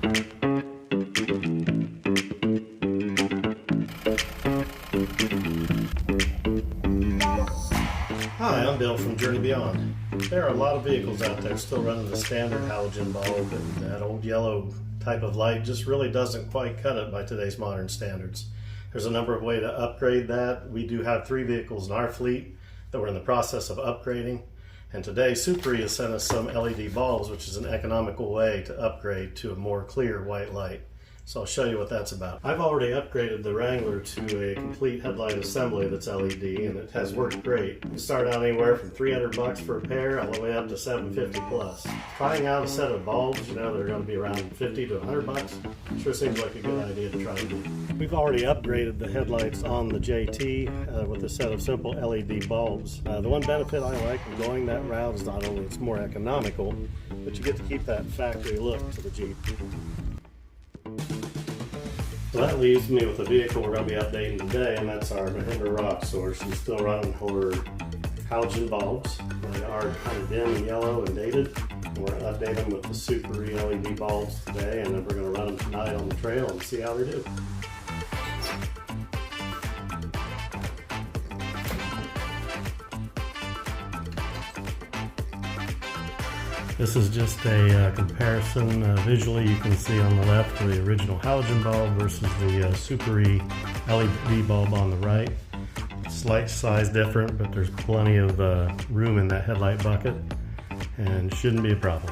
Hi, I'm Bill from Journey Beyond. There are a lot of vehicles out there still running the standard halogen bulb, and that old yellow type of light just really doesn't quite cut it by today's modern standards. There's a number of ways to upgrade that. We do have 3 vehicles in our fleet that we're in the process of upgrading, and today Suparee has sent us some LED bulbs, which is an economical way to upgrade to a more clear white light. So I'll show you what that's about. I've already upgraded the Wrangler to a complete headlight assembly that's LED, and it has worked great. You start out anywhere from $300 for a pair all the way up to $750 plus. Trying out a set of bulbs, you know, they're going to be around $50 to $100. Sure seems like a good idea to try to do. We've already upgraded the headlights on the JT with a set of simple LED bulbs. The one benefit I like of going that route is not only it's more economical, but you get to keep that factory look to the Jeep. So that leaves me with the vehicle we're going to be updating today, and that's our Mahindra Roxor. She's still running her halogen bulbs. They are kind of dim and yellow and dated. And we're going to update them with the Suparee LED bulbs today, and then we're going to run them tonight on the trail and see how they do. This is just a comparison. Visually, you can see on the left the original halogen bulb versus the Suparee LED bulb on the right. Slight size different, but there's plenty of room in that headlight bucket, and shouldn't be a problem.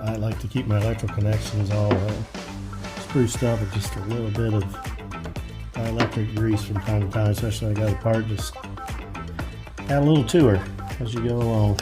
I like to keep my electrical connections all spruced up with just a little bit of electric grease from time to time, especially when I got a part. Just add a little to her as you go along.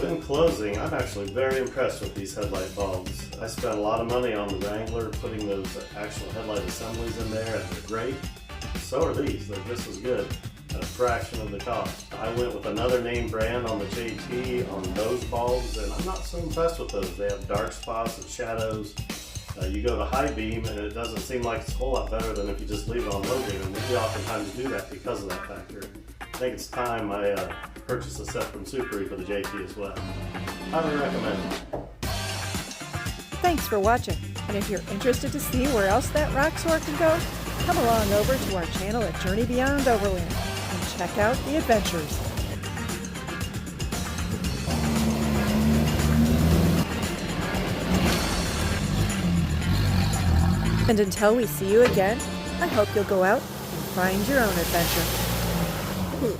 In closing, I'm actually very impressed with these headlight bulbs. I spent a lot of money on the Wrangler putting those actual headlight assemblies in there, and they're great. So are these. They're just as good at a fraction of the cost. I went with another name brand on the JT on those bulbs, and I'm not so impressed with those. They have dark spots and shadows. You go to high beam, and it doesn't seem like it's a whole lot better than if you just leave it on low beam, and we oftentimes do that because of that factor. I think it's time I purchase a set from Suparee for the JT as well. Highly recommend it. Thanks for watching, and if you're interested to see where else that Roxor can go, come along over to our channel at Journey Beyond Overland and check out the adventures. And until we see you again, I hope you'll go out and find your own adventure. Ooh.